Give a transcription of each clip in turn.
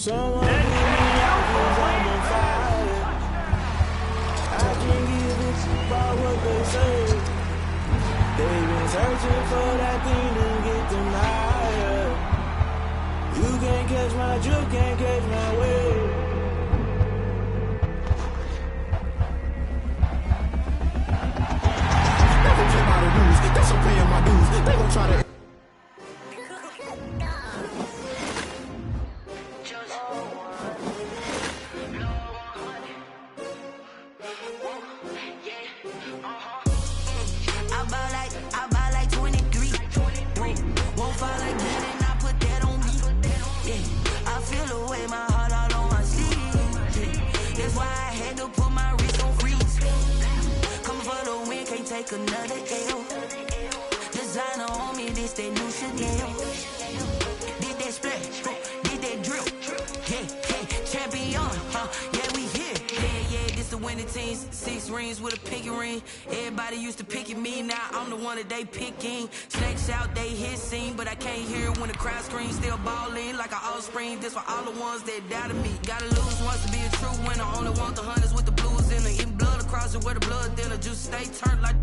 Someone give me out 'cause I'm on fire. I can't give it about what they say. They've been searching for that thing to get them higher. You can't catch my drift, can't catch my wave. Never play by the rules, that's I'm paying my dues. They gon' try to. Another L. Designer on me, this that new Chanel. Did that splash, did that drip. Yeah, champion, yeah, we here. Yeah, this the winning teams. 6 rings with a pinky ring. Everybody used to pick at me, now I'm the one that they picking. Snakes out, they hit scene, but I can't hear it when the crowd screams. Still ballin' like an offspring. This for all the ones that doubted me. Gotta lose once to be a true winner. Only want the hunters with the blues in the eating blood across it where the blood thinner. Just stay turned like.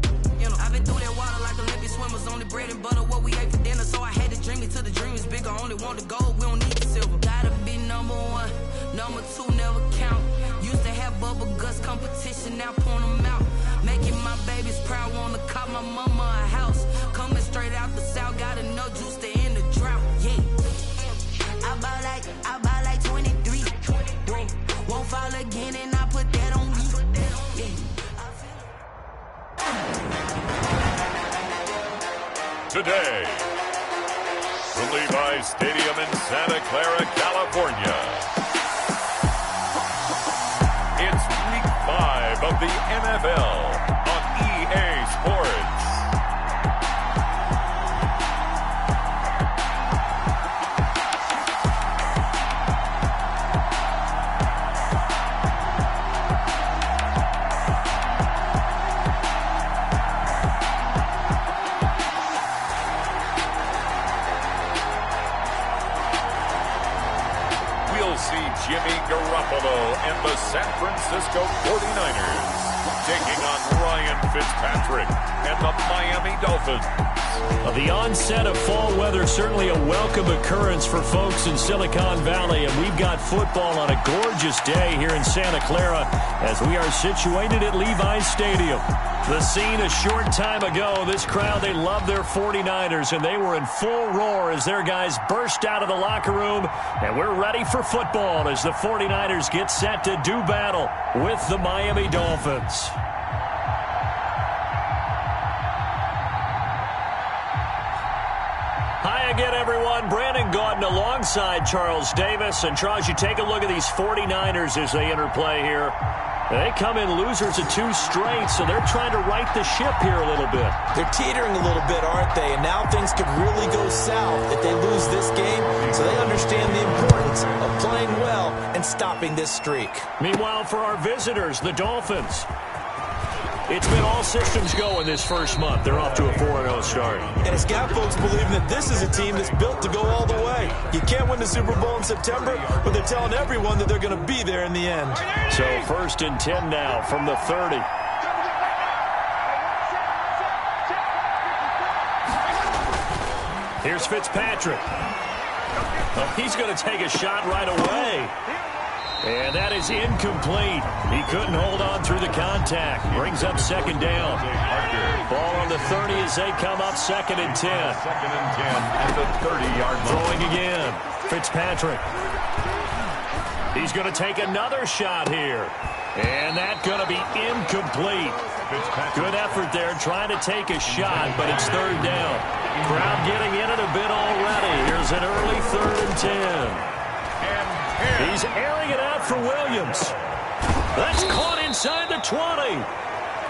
I've been through that water like Olympic swimmers. Only bread and butter, what we ate for dinner. So I had to dream it till the dream is bigger. Only want the gold, we don't need the silver. Gotta be number 1, number 2 never count. Used to have bubble guts competition, now point them out. Making my babies proud, wanna cop my mama a house. Coming straight out the south, got enough juice to end the drought. Yeah, I buy like 23. Won't fall again and I put that on me. Yeah. Today, from Levi's Stadium in Santa Clara, California, it's Week 5 of the NFL on EA Sports. Jimmy Garoppolo and the San Francisco 49ers taking on Ryan Fitzpatrick and the Miami Dolphins. The onset of fall weather, certainly a welcome occurrence for folks in Silicon Valley, and we've got football on a gorgeous day here in Santa Clara as we are situated at Levi's Stadium. The scene a short time ago, this crowd, they love their 49ers, and they were in full roar as their guys burst out of the locker room, and we're ready for football as the 49ers get set to do battle with the Miami Dolphins. Hi again, everyone. Brandon Gaudin alongside Charles Davis. And Charles, you take a look at these 49ers as they interplay here. They come in losers of 2 straight, so they're trying to right the ship here a little bit. They're teetering a little bit, aren't they? And now things could really go south if they lose this game, so they understand the importance of playing well and stopping this streak. Meanwhile, for our visitors, the Dolphins, it's been all systems go in this first month. They're off to a 4-0 start. And it's got folks believing that this is a team that's built to go all the way. You can't win the Super Bowl in September, but they're telling everyone that they're going to be there in the end. So 1st and 10 now from the 30. Here's Fitzpatrick. Oh, he's going to take a shot right away. And that is incomplete. He couldn't hold on through the contact. Brings up 2nd down. Ball on the 30 as they come up 2nd and 10. 2nd and 10 at the 30-yard line. Throwing again. Fitzpatrick. He's going to take another shot here. And that's going to be incomplete. Good effort there trying to take a shot, but it's 3rd down. Crowd getting in it a bit already. Here's an early 3rd and 10. He's airing it out for Williams. That's caught inside the 20.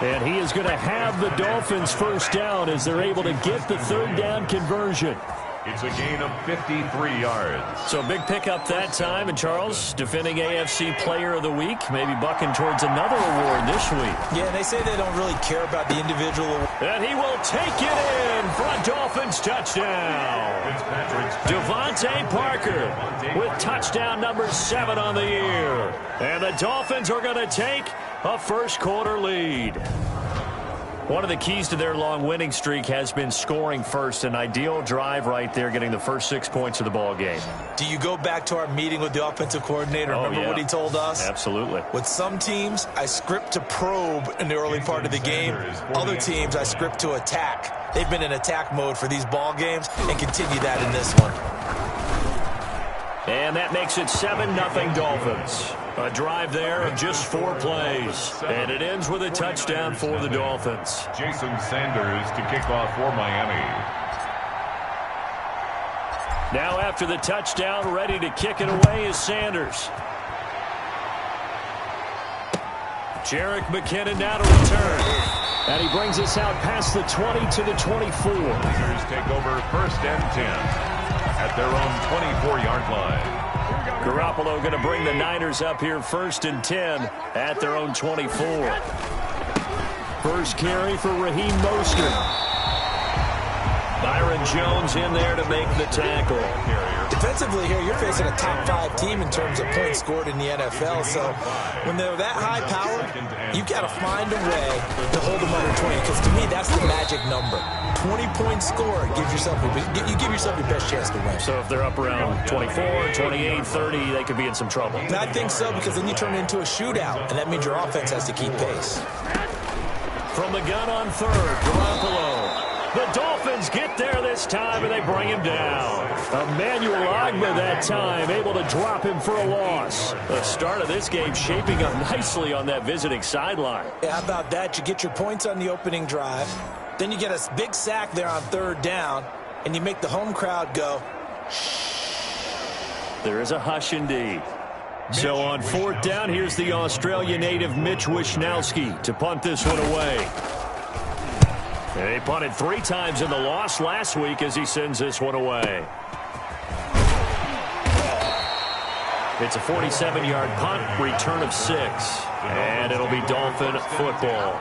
And he is going to have the Dolphins 1st down as they're able to get the 3rd down conversion. It's a gain of 53 yards. So big pickup that time. And Charles, defending AFC Player of the Week, maybe bucking towards another award this week. Yeah, they say they don't really care about the individual. And he will take it in for a Dolphins touchdown. Fitzpatrick's Devontae Parker with touchdown number 7 on the year. And the Dolphins are going to take a first-quarter lead. One of the keys to their long winning streak has been scoring first. An ideal drive right there, getting the first 6 points of the ball game. Do you go back to our meeting with the offensive coordinator? Remember what he told us? Absolutely. With some teams, I script to probe in the early part of the game. Other teams, I script to attack. They've been in attack mode for these ball games and continue that in this one. And that makes it 7-0 Dolphins. A drive there of just 4 plays. And it ends with a touchdown for the Dolphins. Jason Sanders to kick off for Miami. Now after the touchdown, ready to kick it away is Sanders. Jerick McKinnon now to return. And he brings us out past the 20 to the 24. Niners take over 1st and 10 at their own 24-yard line. Garoppolo going to bring the Niners up here 1st and 10 at their own 24. First carry for Raheem Mostert. Byron Jones in there to make the tackle. Defensively here, you're facing a top 5 team in terms of points scored in the NFL. So when they're that high powered, you've got to find a way to hold them under 20. Because to me, that's the magic number. 20-point score gives yourself you give yourself your best chance to win. So if they're up around 24, 28, 30, they could be in some trouble. And I think so, because then you turn it into a shootout, and that means your offense has to keep pace. From the gun on 3rd, Garoppolo. The Dolphins get there this time, and they bring him down. Emmanuel Ogbah that time, able to drop him for a loss. The start of this game shaping up nicely on that visiting sideline. Yeah, how about that? You get your points on the opening drive. Then you get a big sack there on 3rd down, and you make the home crowd go. There is a hush indeed. So on 4th down, here's the Australia native Mitch Wishnowsky to punt this one away. He punted 3 times in the loss last week as he sends this one away. It's a 47-yard punt, return of 6. And it'll be Dolphin football.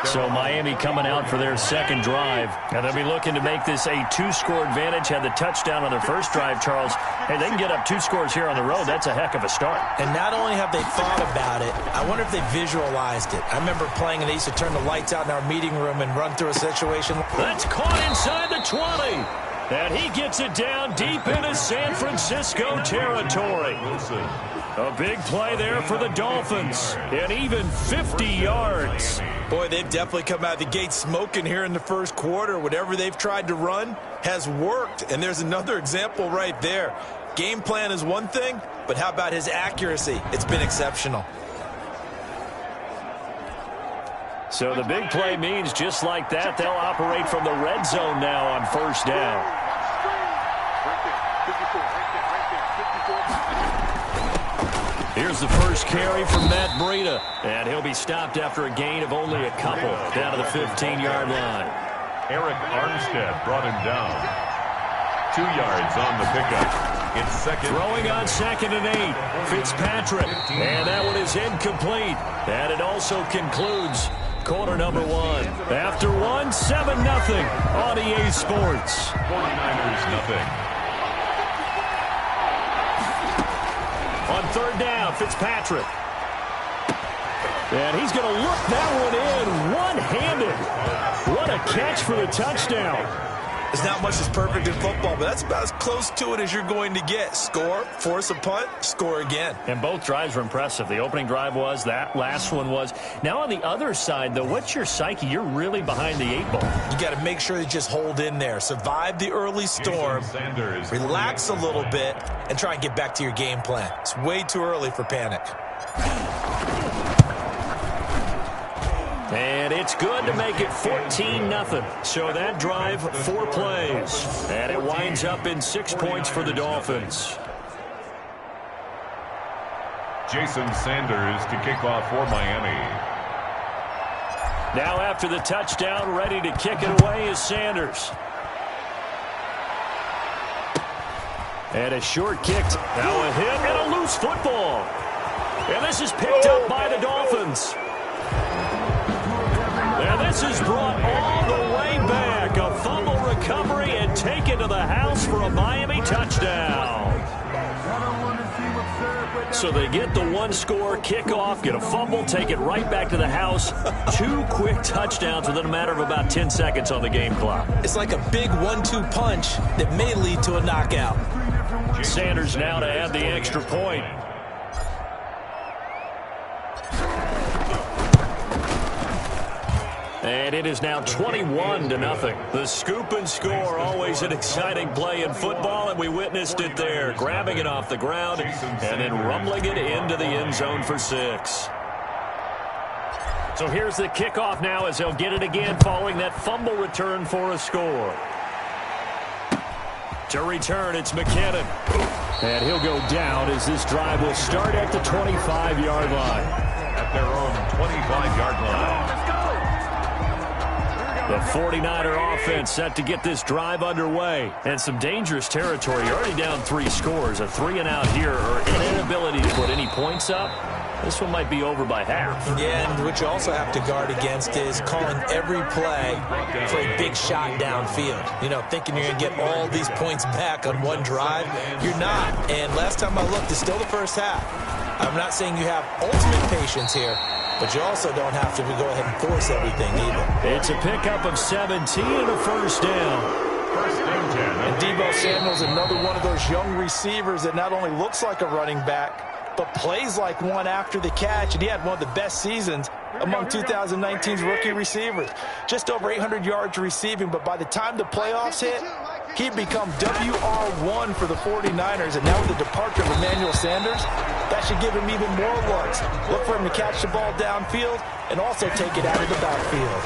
So Miami coming out for their 2nd drive. And they'll be looking to make this a 2-score advantage. Had the touchdown on their first drive, Charles. Hey, they can get up 2 scores here on the road. That's a heck of a start. And not only have they thought about it, I wonder if they visualized it. I remember playing, and they used to turn the lights out in our meeting room and run through a situation. That's caught inside the 20. And he gets it down deep into San Francisco territory. A big play there for the Dolphins. And even 50 yards. Boy, they've definitely come out of the gate smoking here in the first quarter. Whatever they've tried to run has worked. And there's another example right there. Game plan is one thing, but how about his accuracy? It's been exceptional. So the big play means just like that, they'll operate from the red zone now on 1st down. Here's the first carry from Matt Breida, and he'll be stopped after a gain of only a couple down to the 15-yard line. Eric Armstead brought him down. 2 yards on the pickup. It's 2nd. Throwing on 2nd and 8. Fitzpatrick, and that one is incomplete. And it also concludes quarter number 1. After 1, 7-0 on EA Sports. 49ers nothing. On 3rd down, Fitzpatrick. And he's going to look that one in one-handed. What a catch for the touchdown. There's not much that's perfect in football, but that's about as close to it as you're going to get. Score, force a punt, score again. And both drives were impressive. The opening drive was, that last one was. Now on the other side, though, what's your psyche? You're really behind the 8 ball. You got to make sure you just hold in there. Survive the early storm, relax a little bit, and try and get back to your game plan. It's way too early for panic. And it's good to make it 14-0. So that drive, 4 plays. And it winds up in 6 points for the Dolphins. Jason Sanders to kick off for Miami. Now after the touchdown, ready to kick it away is Sanders. And a short kick. Now a hit and a loose football. And this is picked up by the Dolphins. And this is brought all the way back. A fumble recovery and taken to the house for a Miami touchdown. So they get the one-score kickoff, get a fumble, take it right back to the house. 2 quick touchdowns within a matter of about 10 seconds on the game clock. It's like a big 1-2 punch that may lead to a knockout. Sanders now to add the extra point. And it is now 21-0. The scoop and score, always an exciting play in football, and we witnessed it there, grabbing it off the ground and then rumbling it into the end zone for 6. So here's the kickoff now as they'll get it again following that fumble return for a score. To return, it's McKinnon. And he'll go down as this drive will start at the 25-yard line. At their own 25-yard line. The 49er offense set to get this drive underway. And some dangerous territory. You're already down 3 scores. A 3-and-out here or an inability to put any points up. This one might be over by half. Yeah, and what you also have to guard against is calling every play for a big shot downfield. You know, thinking you're going to get all these points back on one drive. You're not. And last time I looked, it's still the first half. I'm not saying you have ultimate patience here, but you also don't have to go ahead and force everything either. It's a pickup of 17 and a first down. And Deebo Samuel's another one of those young receivers that not only looks like a running back, but plays like one after the catch. And he had one of the best seasons among 2019's rookie receivers. Just over 800 yards receiving, but by the time the playoffs hit, he'd become WR1 for the 49ers. And now with the departure of Emmanuel Sanders, that should give him even more looks. Look for him to catch the ball downfield and also take it out of the backfield.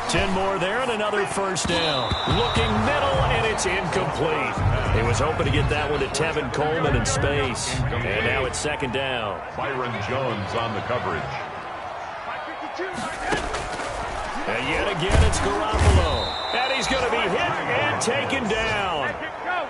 10 more there and another first down. Looking middle, and it's incomplete. He was hoping to get that one to Tevin Coleman in space. And now it's second down. Byron Jones on the coverage. And yet again, it's Garoppolo. And he's going to be hit and taken down.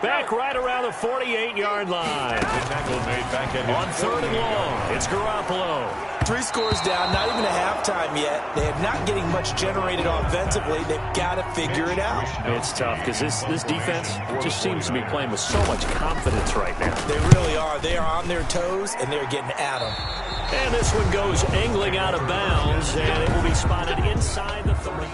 Back right around the 48-yard line. On 3rd and long, it's Garoppolo. 3 scores down, not even a halftime yet. They're not getting much generated offensively. They've got to figure it out. It's tough because this defense just seems to be playing with so much confidence right now. They really are. They are on their toes, and they're getting at them. And this one goes angling out of bounds, and it will be spotted inside the 30.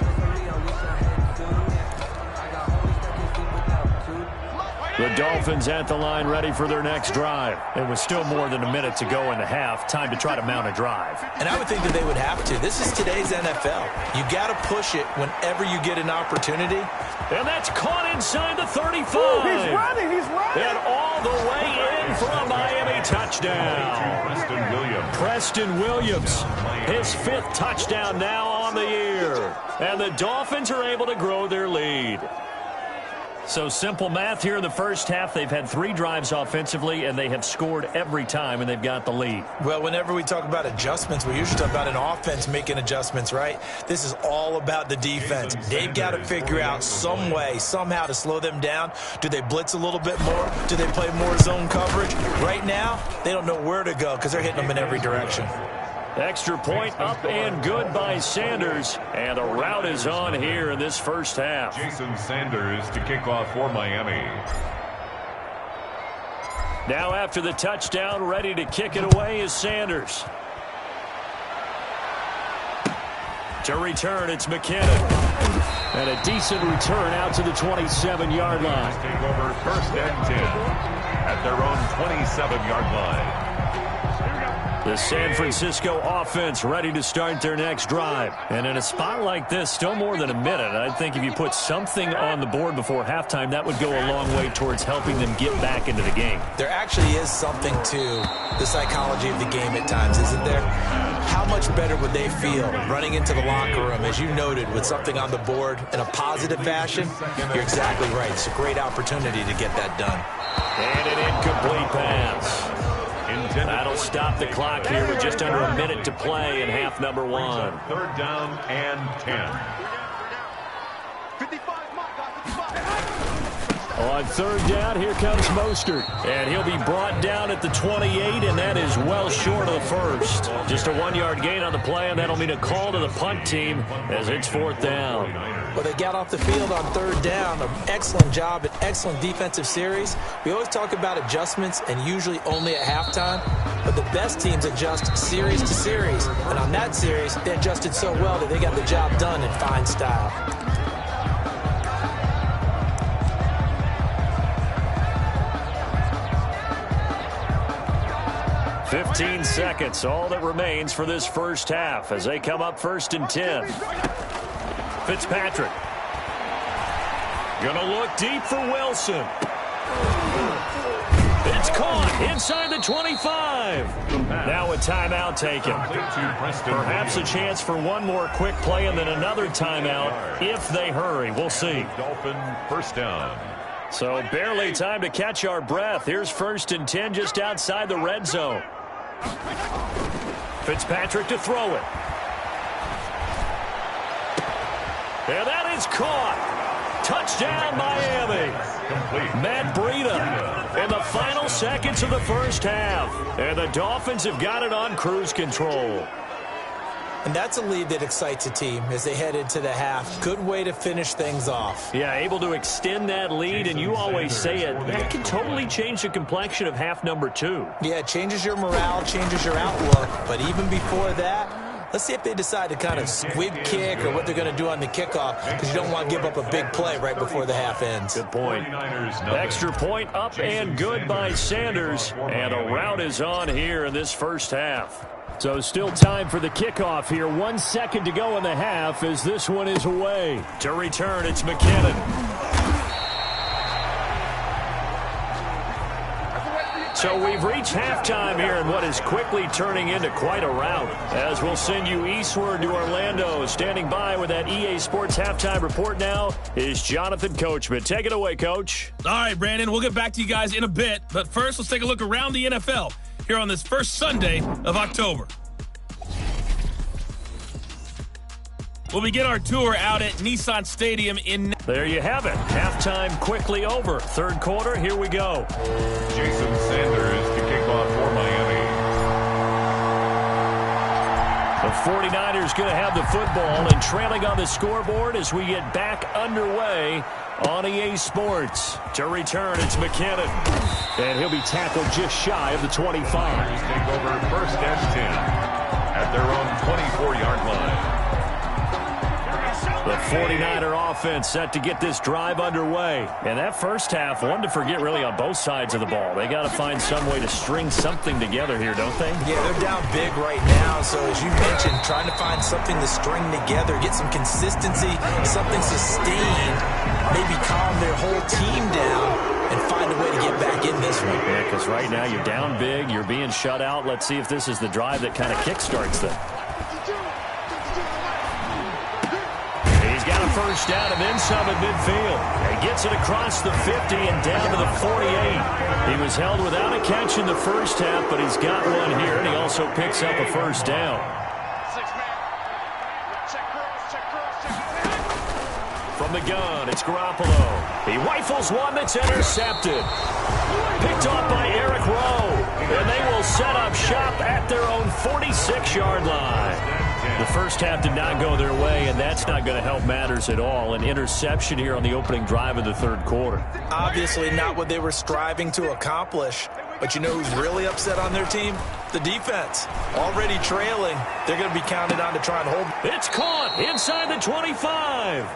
The Dolphins at the line ready for their next drive. And with still more than a minute to go in the half, time to try to mount a drive. And I would think that they would have to. This is today's NFL. You got to push it whenever you get an opportunity. And that's caught inside the 35. Ooh, he's running. And all the way in for a Miami touchdown. Preston Williams, his 5th touchdown now on the year. And the Dolphins are able to grow their lead. So simple math here in the first half. They've had 3 drives offensively, and they have scored every time, and they've got the lead. Well, whenever we talk about adjustments, we usually talk about an offense making adjustments, right? This is all about the defense. They've got to figure out some way, somehow to slow them down. Do they blitz a little bit more? Do they play more zone coverage? Right now, they don't know where to go because they're hitting them in every direction. Extra point up and good by Sanders. And a rout is on here in this first half. Jason Sanders to kick off for Miami. Now after the touchdown, ready to kick it away is Sanders. To return, it's McKinnon. And a decent return out to the 27-yard line. Take over 1st and 10 at their own 27-yard line. The San Francisco offense ready to start their next drive. And in a spot like this, still more than a minute, I think if you put something on the board before halftime, that would go a long way towards helping them get back into the game. There actually is something to the psychology of the game at times, isn't there? How much better would they feel running into the locker room, as you noted, with something on the board in a positive fashion? You're exactly right. It's a great opportunity to get that done. And an incomplete pass. That'll stop the clock here with just under a minute to play in half number 1. 3rd down and 10. On third down, here comes Mostert. And he'll be brought down at the 28, and that is well short of the first. Just a 1-yard gain on the play, and that'll mean a call to the punt team as it's fourth down. Well, they got off the field on third down. An excellent job, an excellent defensive series. We always talk about adjustments, and usually only at halftime. But the best teams adjust series to series. And on that series, they adjusted so well that they got the job done in fine style. "15 seconds, all that remains for this first half as they come up 1st and 10. Fitzpatrick. Gonna look deep for Wilson. It's caught inside the 25. Now a timeout taken. Perhaps a chance for one more quick play and then another timeout if they hurry. We'll see. Dolphin first down. So barely time to catch our breath. Here's 1st and 10 just outside the red zone. Fitzpatrick to throw it. And that is caught. Touchdown, Miami. Matt Breida in the final seconds of the first half. And the Dolphins have got it on cruise control. And that's a lead that excites a team as they head into the half. Good way to finish things off. Yeah, able to extend that lead, and you always say it, that can totally change the complexion of half number 2. Yeah, it changes your morale, changes your outlook. But even before that, let's see if they decide to kind of squib kick or what they're going to do on the kickoff, because you don't want to give up a big play right before the half ends. Good point. Extra point up and good by Sanders. And a rout is on here in this first half. So still time for the kickoff here. 1 second to go in the half as this one is away. To return, it's McKinnon. So we've reached halftime here in what is quickly turning into quite a rout. As we'll send you eastward to Orlando. Standing by with that EA Sports halftime report now is Jonathan Coachman. Take it away, Coach. All right, Brandon, we'll get back to you guys in a bit. But first, let's take a look around the NFL here on this first Sunday of October. We'll begin our tour out at Nissan Stadium in... There you have it. Halftime quickly over. Third quarter, here we go. Jason Sanders to kick off for Miami. The 49ers going to have the football and trailing on the scoreboard as we get back underway on EA Sports. To return, it's McKinnon. And he'll be tackled just shy of the 25. Take over 1st and 10 at their own 24-yard line. The 49er offense set to get this drive underway. And that first half, one to forget really on both sides of the ball. They got to find some way to string something together here, don't they? Yeah, they're down big right now. So as you mentioned, trying to find something to string together, get some consistency, something sustained, maybe calm their whole team down and find a way to get back in this one. Yeah, because right now you're down big, you're being shut out. Let's see if this is the drive that kind of kickstarts them. He's got a first down and then some at midfield. He gets it across the 50 and down to the 48. He was held without a catch in the first half, but he's got one here, and he also picks up a first down. From the gun, it's Garoppolo. He rifles one that's intercepted. Picked off by Eric Rowe. And they will set up shop at their own 46-yard line. The first half did not go their way, and that's not going to help matters at all. An interception here on the opening drive of the third quarter. Obviously not what they were striving to accomplish. But you know who's really upset on their team? The defense. Already trailing. They're going to be counted on to try and hold. It's caught inside the 25.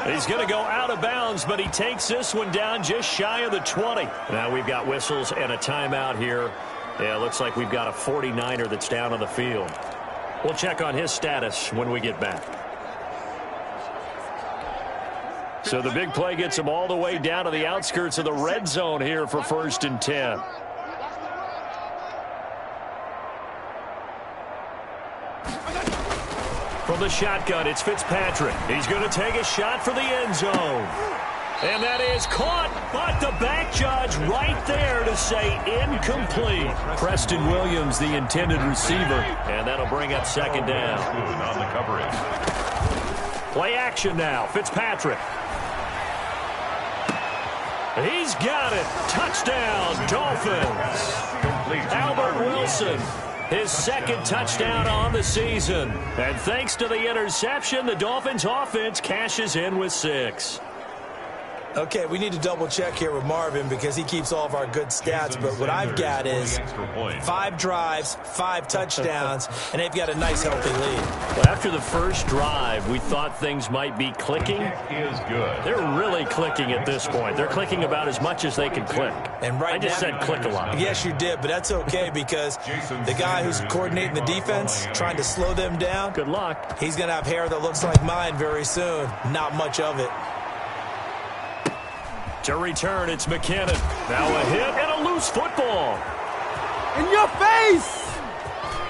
He's going to go out of bounds, but he takes this one down just shy of the 20. Now we've got whistles and a timeout here. Yeah, it looks like we've got a 49er that's down on the field. We'll check on his status when we get back. So the big play gets him all the way down to the outskirts of the red zone here for 1st and 10. From the shotgun, it's Fitzpatrick. He's going to take a shot for the end zone. And that is caught, but the back judge right there to say incomplete. Preston Williams, the intended receiver, and that'll bring up second down. On the coverage. Play action now, Fitzpatrick. He's got it. Touchdown, Dolphins. Albert Wilson, his second touchdown on the season. And thanks to the interception, the Dolphins offense cashes in with 6. Okay, we need to double check here with Marvin because he keeps all of our good stats, but what I've got is 5 drives, 5 touchdowns, and they've got a nice, healthy lead. Well, after the first drive, we thought things might be clicking. They're really clicking at this point. They're clicking about as much as they can click. And right I just said click a lot. Yes, you did, but that's okay because the guy who's coordinating the defense, trying to slow them down, good luck. He's going to have hair that looks like mine very soon. Not much of it. To return, it's McKinnon. Now a hit and a loose football. In your face!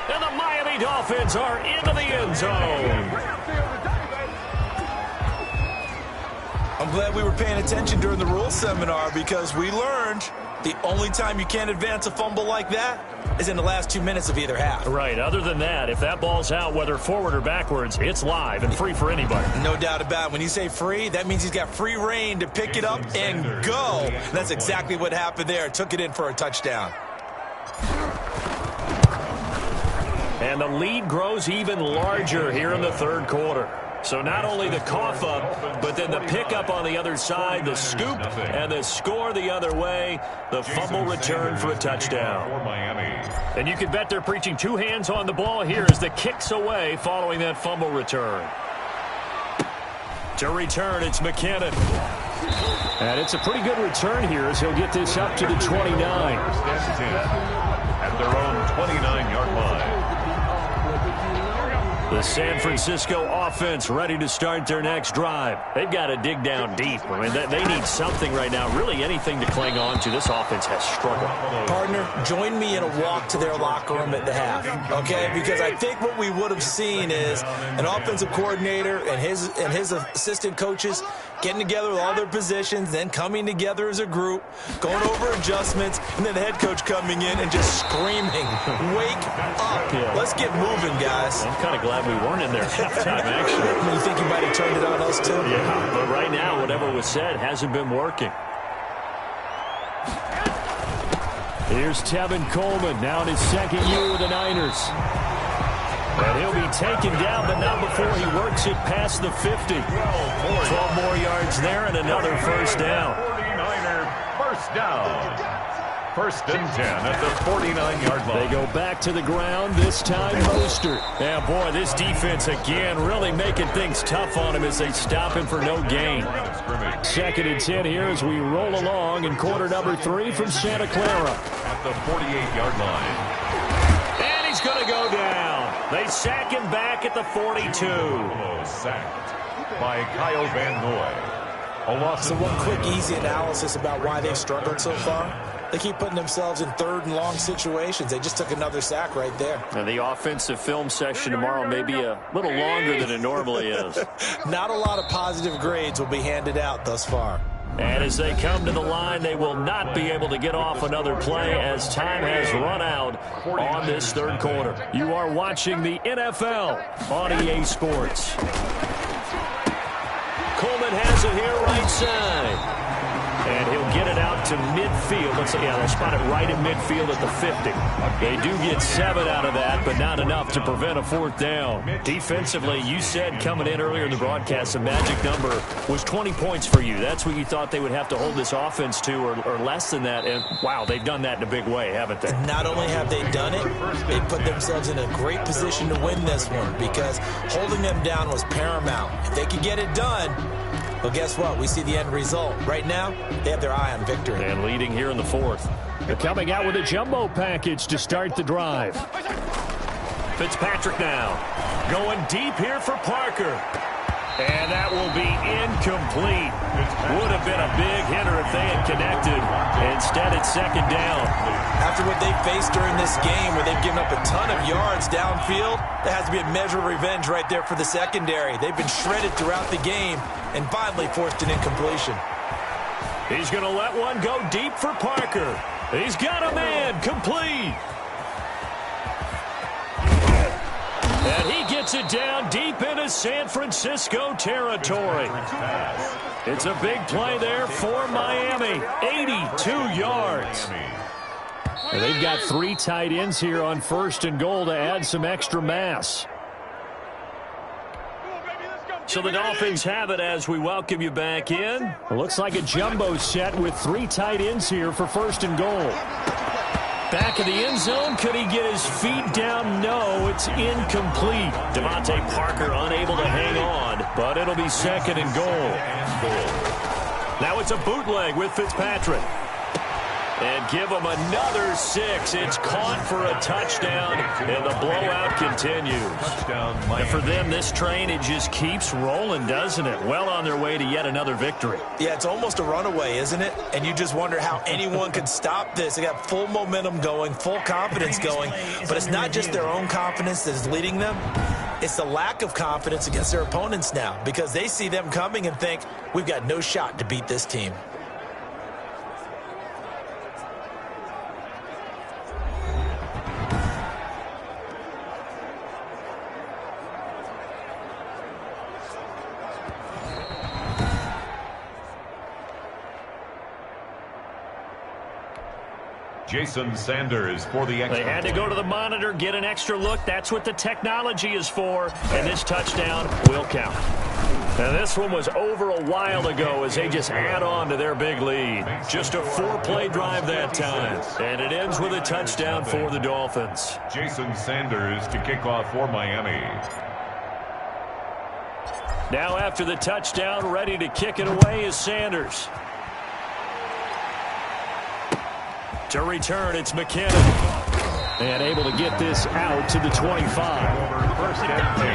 And the Miami Dolphins are into the end zone. I'm glad we were paying attention during the rules seminar because we learned the only time you can't advance a fumble like that is in the last 2 minutes of either half. Right. Other than that, if that ball's out, whether forward or backwards, it's live and free for anybody. No doubt about it. When you say free, that means he's got free reign to pick it up and go. And that's exactly what happened there. Took it in for a touchdown. And the lead grows even larger here in the third quarter. So not only the cough up, but then the pickup on the other side, the scoop, and the score the other way, the fumble return for a touchdown. And you can bet they're preaching 2 hands on the ball here as the kick's away following that fumble return. To return, it's McKinnon. And it's a pretty good return here as he'll get this up to the 29. At their own 29-yard line. The San Francisco offense ready to start their next drive. They've got to dig down deep. I mean, they need something right now, really anything to cling on to. This offense has struggled. Partner, join me in a walk to their locker room at the half, okay? Because I think what we would have seen is an offensive coordinator and his assistant coaches getting together with all their positions, then coming together as a group, going over adjustments, and then the head coach coming in and just screaming, wake up. Yeah. Let's get moving, guys. I'm kind of glad we weren't in there at halftime, actually. You think you might have turned it on us, too? Yeah, but right now, whatever was said hasn't been working. Here's Tevin Coleman, now in his second year with the Niners. And he'll be taken down, but not before he works it past the 50. 12 more yards there and another first down. 49er first down. First and 10 at the 49-yard line. They go back to the ground, this time Mostert. Yeah, boy, this defense again really making things tough on him as they stop him for no gain. Second and 10 here as we roll along in quarter number 3 from Santa Clara. At the 48-yard line. And he's going to go down. They sack him back at the 42. Sacked by Kyle Van Noy. So one quick, easy analysis about why they've struggled so far. They keep putting themselves in 3rd and long situations. They just took another sack right there. And the offensive film session tomorrow may be a little longer than it normally is. Not a lot of positive grades will be handed out thus far. And as they come to the line, they will not be able to get off another play as time has run out on this third quarter. You are watching the NFL on EA Sports. Coleman has it here right side. And he'll get it out to midfield. They'll spot it right in midfield at the 50. They do get 7 out of that, but not enough to prevent a 4th down. Defensively, you said coming in earlier in the broadcast, the magic number was 20 points for you. That's what you thought they would have to hold this offense to, or less than that. And, wow, they've done that in a big way, haven't they? Not only have they done it, they put themselves in a great position to win this one because holding them down was paramount. If they could get it done, well, guess what? We see the end result. Right now, they have their eye on victory. And leading here in the 4th. They're coming out with a jumbo package to start the drive. Fitzpatrick now. Going deep here for Parker. And that will be incomplete. Would have been a big hitter if they had connected. Instead, it's 2nd down. After what they faced during this game where they've given up a ton of yards downfield, there has to be a measure of revenge right there for the secondary. They've been shredded throughout the game and finally forced an incompletion. He's going to let one go deep for Parker. He's got a man complete. And he gets it down deep into San Francisco territory. It's a big play there for Miami. 82 yards. And they've got 3 tight ends here on 1st and goal to add some extra mass. So the Dolphins have it as we welcome you back in. It looks like a jumbo set with 3 tight ends here for 1st and goal. Back in the end zone. Could he get his feet down? No, it's incomplete. Devontae Parker unable to hang on, but it'll be 2nd and goal. Now it's a bootleg with Fitzpatrick. And give him another 6. It's caught for a touchdown, and the blowout continues. And for them, this train, it just keeps rolling, doesn't it? Well on their way to yet another victory. Yeah, it's almost a runaway, isn't it? And you just wonder how anyone could stop this. They got full momentum going, full confidence going, but it's not just their own confidence that is leading them. It's the lack of confidence against their opponents now, because they see them coming and think, we've got no shot to beat this team. Jason Sanders for the extra. They had to go to the monitor, get an extra look. That's what the technology is for. And this touchdown will count. Now, this one was over a while ago as they just add on to their big lead. Just a 4-play drive that time. And it ends with a touchdown for the Dolphins. Jason Sanders to kick off for Miami. Now after the touchdown, ready to kick it away is Sanders. To return, it's McKinnon. And able to get this out to the 25. First and 10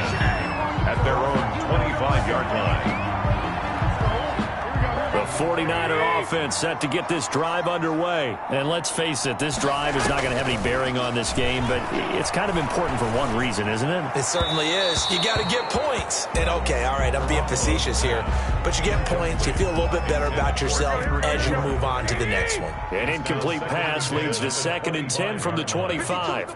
at their own 25-yard line. The 49er offense set to get this drive underway. And let's face it, this drive is not going to have any bearing on this game, but it's kind of important for one reason, isn't it? It certainly is. You got to get points. And okay, all right, I'm being facetious here, but you get points, you feel a little bit better about yourself as you move on to the next one. An incomplete pass leads to 2nd and 10 from the 25.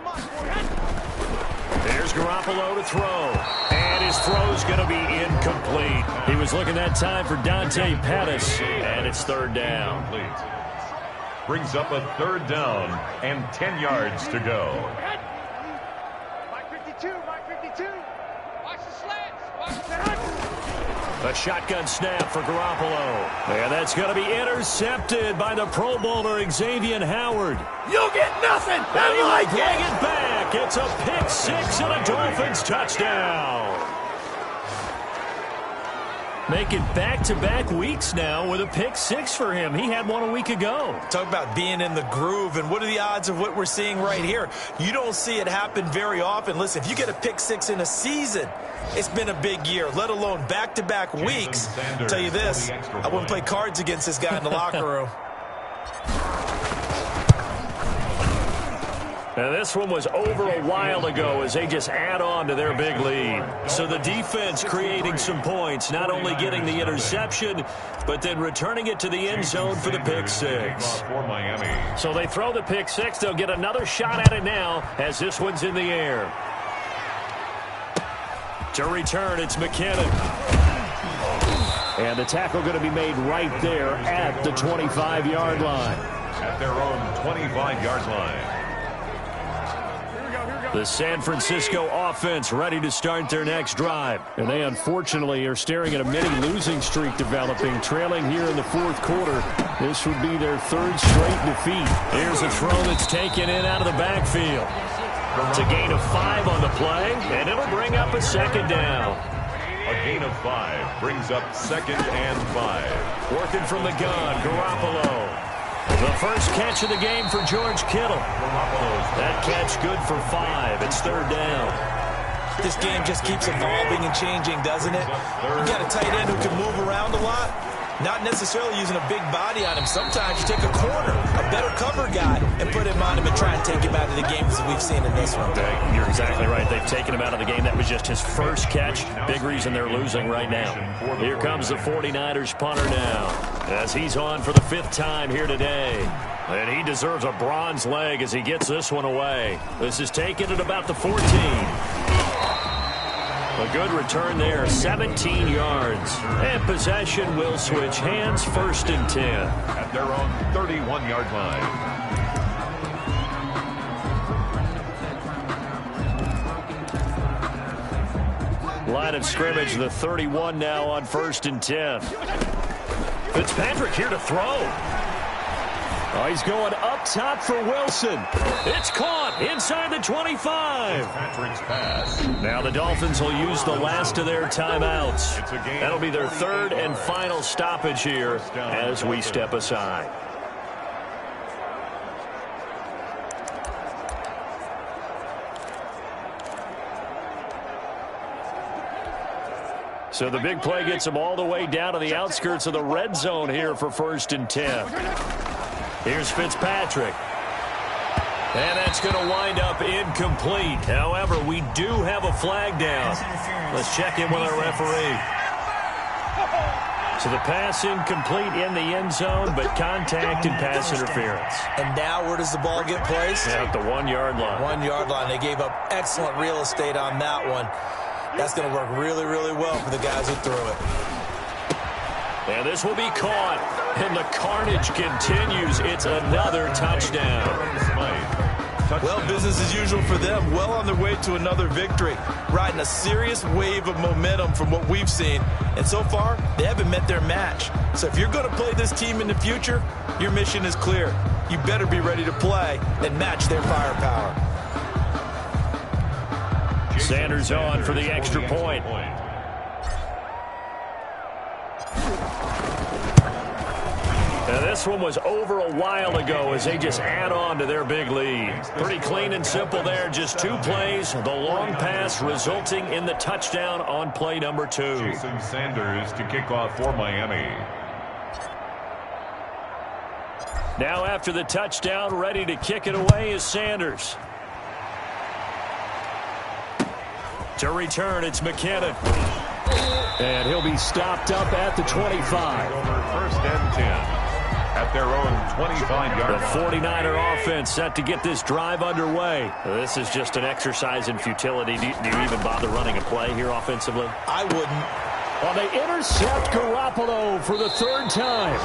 There's Garoppolo to throw. And his throw's going to be incomplete. He was looking that time for Dante Pettis, and it's 3rd down. Brings up a 3rd down and 10 yards to go. Mike 52. Watch the slants. Watch the A shotgun snap for Garoppolo. And that's going to be intercepted by the Pro Bowler Xavier Howard. You'll get nothing. And he will bring it back. It's a pick 6 and a Dolphins touchdown. Making back-to-back weeks now with a pick 6 for him. He had one a week ago. Talk about being in the groove, and what are the odds of what we're seeing right here? You don't see it happen very often. Listen, if you get a pick 6 in a season, it's been a big year, let alone back-to-back weeks. I'll tell you this, I wouldn't play cards against this guy in the locker room. Now, this one was over a while ago as they just add on to their big lead. So the defense creating some points, not only getting the interception, but then returning it to the end zone for the pick 6. So they throw the pick 6. They'll get another shot at it now as this one's in the air. To return, it's McKinnon. And the tackle going to be made right there at the 25-yard line. At their own 25-yard line. The San Francisco offense ready to start their next drive. And they unfortunately are staring at a mini losing streak developing, trailing here in the 4th quarter. This would be their 3rd straight defeat. Here's a throw that's taken in out of the backfield. It's a gain of 5 on the play, and it'll bring up a 2nd down. A gain of 5 brings up 2nd and 5. Working from the gun, Garoppolo. The first catch of the game for George Kittle. That catch good for 5. It's 3rd down. This game just keeps evolving and changing, doesn't it? You got a tight end who can move around a lot. Not necessarily using a big body on him. Sometimes you take a corner, a better cover guy, and put him on him and try and take him out of the game as we've seen in this one. You're exactly right. They've taken him out of the game. That was just his first catch. Big reason they're losing right now. Here comes the 49ers punter now as he's on for the 5th time here today. And he deserves a bronze leg as he gets this one away. This is taken at about the 14. A good return there, 17 yards. And possession will switch hands, 1st and 10. At their own 31-yard line. Line of scrimmage, the 31 now on 1st and 10. Fitzpatrick here to throw. Oh, he's going up top for Wilson. It's caught inside the 25. Fitzpatrick's pass. Now the Dolphins will use the last of their timeouts. That'll be their 3rd and final stoppage here as we step aside. So the big play gets them all the way down to the outskirts of the red zone here for 1st and 10. Here's Fitzpatrick. And that's going to wind up incomplete. However, we do have a flag down. Let's check in with our referee. So the pass incomplete in the end zone, but contact and pass interference. And now where does the ball get placed? At the 1-yard line. 1-yard line. They gave up excellent real estate on that one. That's going to work really, really well for the guys who threw it. And this will be caught. And the carnage continues. It's another touchdown. Well, business as usual for them. Well on their way to another victory. Riding a serious wave of momentum from what we've seen. And so far, they haven't met their match. So if you're going to play this team in the future, your mission is clear. You better be ready to play and match their firepower. Sanders on for the extra point. Now this one was over a while ago as they just add on to their big lead. Pretty clean and simple there. Just 2 plays. The long pass resulting in the touchdown on play number 2. Jason Sanders to kick off for Miami. Now after the touchdown, ready to kick it away is Sanders. To return, it's McKinnon. And he'll be stopped up at the 25. Over 1st and 10. At their own 25-yard line. The 49er offense set to get this drive underway. This is just an exercise in futility. Do you even bother running a play here offensively? I wouldn't. Well, they intercept Garoppolo for the 3rd time.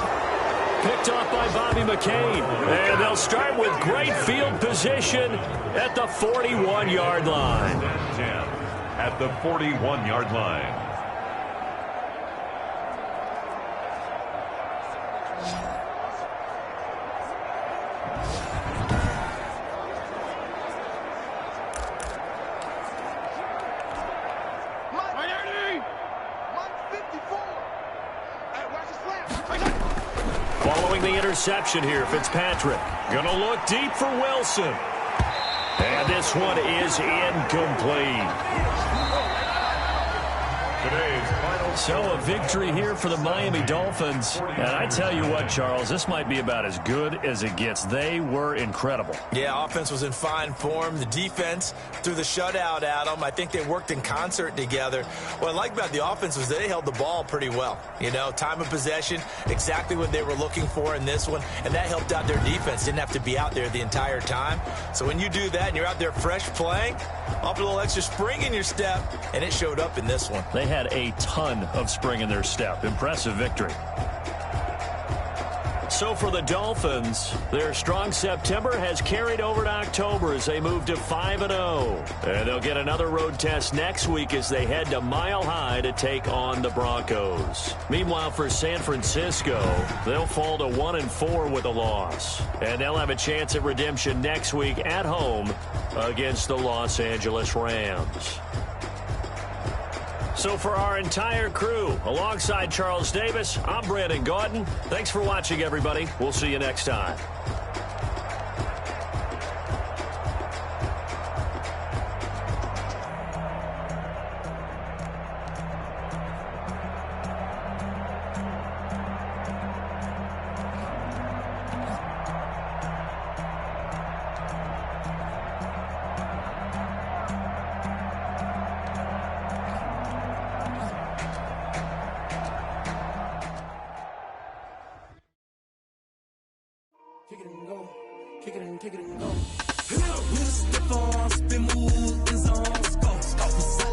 Picked off by Bobby McCain. And they'll start with great field position at the 41-yard line. At the 41-yard line. Following the interception here, Fitzpatrick. Gonna look deep for Wilson. And this one is incomplete. Today's final. So a victory here for the Miami Dolphins. And I tell you what, Charles, this might be about as good as it gets. They were incredible. Yeah, offense was in fine form. The defense threw the shutout at them. I think they worked in concert together. What I like about the offense was they held the ball pretty well. You know, time of possession, exactly what they were looking for in this one. And that helped out their defense. Didn't have to be out there the entire time. So when you do that and you're out there fresh playing, off a little extra spring in your step, and it showed up in this one. They had a ton of spring in their step. Impressive victory. So for the Dolphins, their strong September has carried over to October as they move to 5-0. And they'll get another road test next week as they head to Mile High to take on the Broncos. Meanwhile, for San Francisco, they'll fall to 1-4 with a loss. And they'll have a chance at redemption next week at home against the Los Angeles Rams. So for our entire crew, alongside Charles Davis, I'm Brandon Gaudin. Thanks for watching, everybody. We'll see you next time. Kick it and go. Kick it and go. Hit up with a stiff arm, spin move, is on, go.